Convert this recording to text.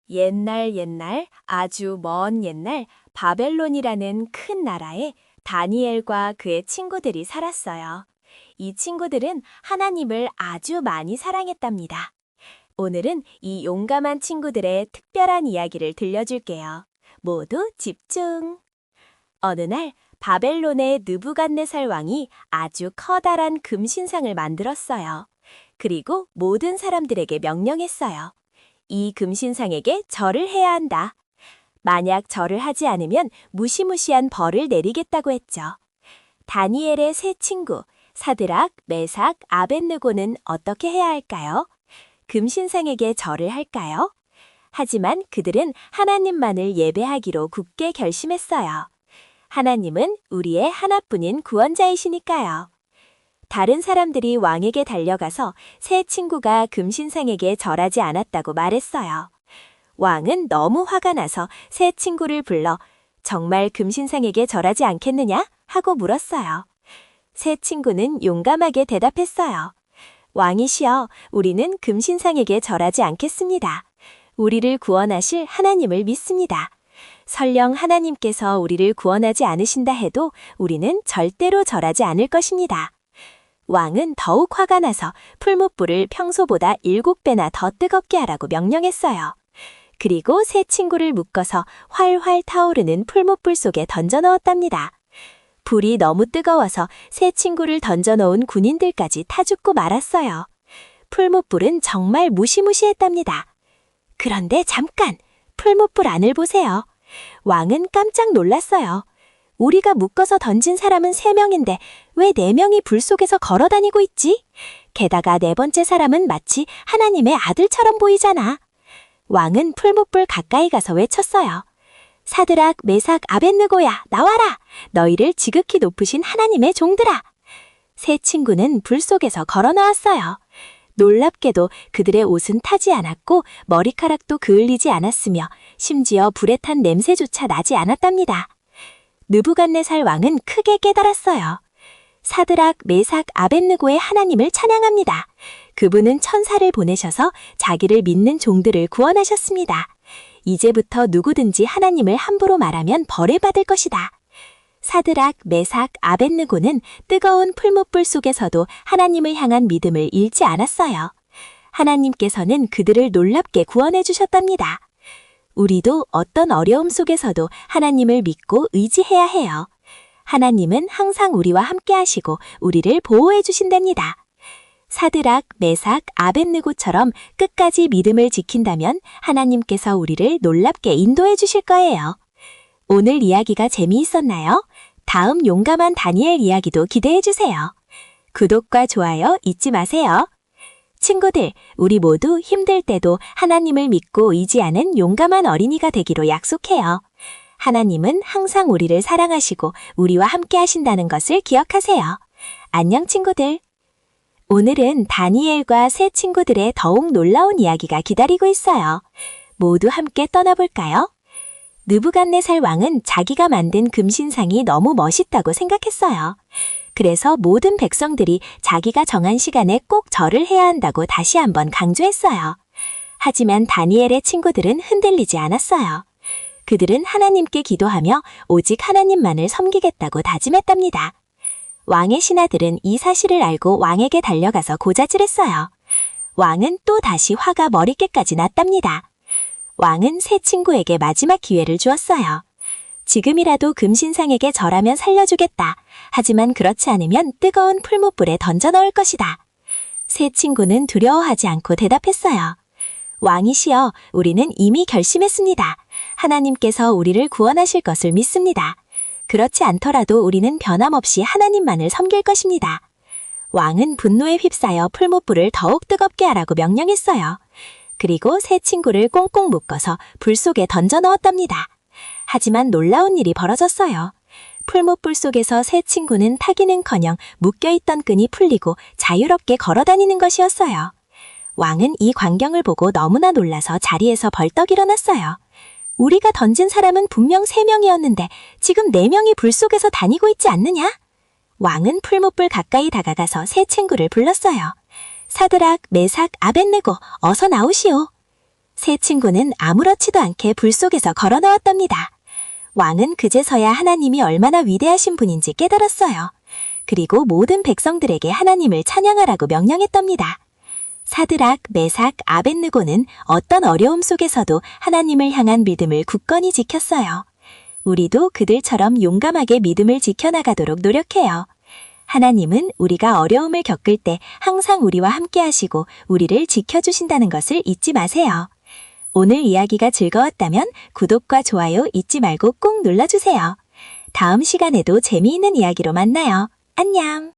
옛날 옛날 아주 먼 옛날 바벨론이라는 큰 나라에 다니엘과 그의 친구들이 살았어요. 이 친구들은 하나님을 아주 많이 사랑했답니다. 오늘은 이 용감한 친구들의 특별한 이야기를 들려줄게요. 모두 집중! 어느 날 바벨론의 느부갓네살 왕이 아주 커다란 금신상을 만들었어요. 그리고 모든 사람들에게 명령했어요. 이 금신상에게 절을 해야 한다. 만약 절을 하지 않으면 무시무시한 벌을 내리겠다고 했죠. 다니엘의 세 친구 사드락, 메삭, 아벳느고는 어떻게 해야 할까요? 금신상에게 절을 할까요? 하지만 그들은 하나님만을 예배하기로 굳게 결심했어요. 하나님은 우리의 하나뿐인 구원자이시니까요. 다른 사람들이 왕에게 달려가서 세 친구가 금신상에게 절하지 않았다고 말했어요. 왕은 너무 화가 나서 세 친구를 불러 정말 금신상에게 절하지 않겠느냐? 하고 물었어요. 세 친구는 용감하게 대답했어요. 왕이시여, 우리는 금신상에게 절하지 않겠습니다. 우리를 구원하실 하나님을 믿습니다. 설령 하나님께서 우리를 구원하지 않으신다 해도 우리는 절대로 절하지 않을 것입니다. 왕은 더욱 화가 나서 풀무불을 평소보다 7배나 더 뜨겁게 하라고 명령했어요. 그리고 세 친구를 묶어서 활활 타오르는 풀무불 속에 던져 넣었답니다. 불이 너무 뜨거워서 세 친구를 던져 넣은 군인들까지 타 죽고 말았어요. 풀무불은 정말 무시무시했답니다. 그런데 잠깐! 풀무불 안을 보세요. 왕은 깜짝 놀랐어요. 우리가 묶어서 던진 사람은 3명인데 왜 4명이 불 속에서 걸어 다니고 있지? 게다가 4번째 사람은 마치 하나님의 아들처럼 보이잖아. 왕은 풀무불 가까이 가서 외쳤어요. 사드락, 메삭, 아벳느고야, 나와라! 너희를 지극히 높으신 하나님의 종들아! 세 친구는 불 속에서 걸어 나왔어요. 놀랍게도 그들의 옷은 타지 않았고 머리카락도 그을리지 않았으며 심지어 불에 탄 냄새조차 나지 않았답니다. 느부갓네살 왕은 크게 깨달았어요. 사드락, 메삭, 아벳느고의 하나님을 찬양합니다. 그분은 천사를 보내셔서 자기를 믿는 종들을 구원하셨습니다. 이제부터 누구든지 하나님을 함부로 말하면 벌을 받을 것이다. 사드락, 메삭, 아벳느고는 뜨거운 풀무불 속에서도 하나님을 향한 믿음을 잃지 않았어요. 하나님께서는 그들을 놀랍게 구원해 주셨답니다. 우리도 어떤 어려움 속에서도 하나님을 믿고 의지해야 해요. 하나님은 항상 우리와 함께 하시고 우리를 보호해 주신답니다. 사드락, 메삭, 아벳느고처럼 끝까지 믿음을 지킨다면 하나님께서 우리를 놀랍게 인도해 주실 거예요. 오늘 이야기가 재미있었나요? 다음 용감한 다니엘 이야기도 기대해 주세요. 구독과 좋아요 잊지 마세요. 친구들, 우리 모두 힘들 때도 하나님을 믿고 의지하는 용감한 어린이가 되기로 약속해요. 하나님은 항상 우리를 사랑하시고 우리와 함께 하신다는 것을 기억하세요. 안녕 친구들. 오늘은 다니엘과 세 친구들의 더욱 놀라운 이야기가 기다리고 있어요. 모두 함께 떠나볼까요? 느부갓네살 왕은 자기가 만든 금신상이 너무 멋있다고 생각했어요. 그래서 모든 백성들이 자기가 정한 시간에 꼭 절을 해야 한다고 다시 한번 강조했어요. 하지만 다니엘의 친구들은 흔들리지 않았어요. 그들은 하나님께 기도하며 오직 하나님만을 섬기겠다고 다짐했답니다. 왕의 신하들은 이 사실을 알고 왕에게 달려가서 고자질했어요. 왕은 또 다시 화가 머리끝까지 났답니다. 왕은 세 친구에게 마지막 기회를 주었어요. 지금이라도 금신상에게 절하면 살려주겠다. 하지만 그렇지 않으면 뜨거운 풀무불에 던져 넣을 것이다. 세 친구는 두려워하지 않고 대답했어요. 왕이시여, 우리는 이미 결심했습니다. 하나님께서 우리를 구원하실 것을 믿습니다. 그렇지 않더라도 우리는 변함없이 하나님만을 섬길 것입니다. 왕은 분노에 휩싸여 풀무불을 더욱 뜨겁게 하라고 명령했어요. 그리고 세 친구를 꽁꽁 묶어서 불 속에 던져 넣었답니다. 하지만 놀라운 일이 벌어졌어요. 풀무불 속에서 세 친구는 타기는커녕 묶여있던 끈이 풀리고 자유롭게 걸어다니는 것이었어요. 왕은 이 광경을 보고 너무나 놀라서 자리에서 벌떡 일어났어요. 우리가 던진 사람은 분명 3명이었는데 지금 4명이 불 속에서 다니고 있지 않느냐? 왕은 풀무불 가까이 다가가서 세 친구를 불렀어요. 사드락, 메삭, 아벳느고, 어서 나오시오. 세 친구는 아무렇지도 않게 불 속에서 걸어 넣었답니다. 왕은 그제서야 하나님이 얼마나 위대하신 분인지 깨달았어요. 그리고 모든 백성들에게 하나님을 찬양하라고 명령했답니다. 사드락, 메삭, 아벳느고는 어떤 어려움 속에서도 하나님을 향한 믿음을 굳건히 지켰어요. 우리도 그들처럼 용감하게 믿음을 지켜나가도록 노력해요. 하나님은 우리가 어려움을 겪을 때 항상 우리와 함께 하시고 우리를 지켜주신다는 것을 잊지 마세요. 오늘 이야기가 즐거웠다면 구독과 좋아요 잊지 말고 꼭 눌러주세요. 다음 시간에도 재미있는 이야기로 만나요. 안녕!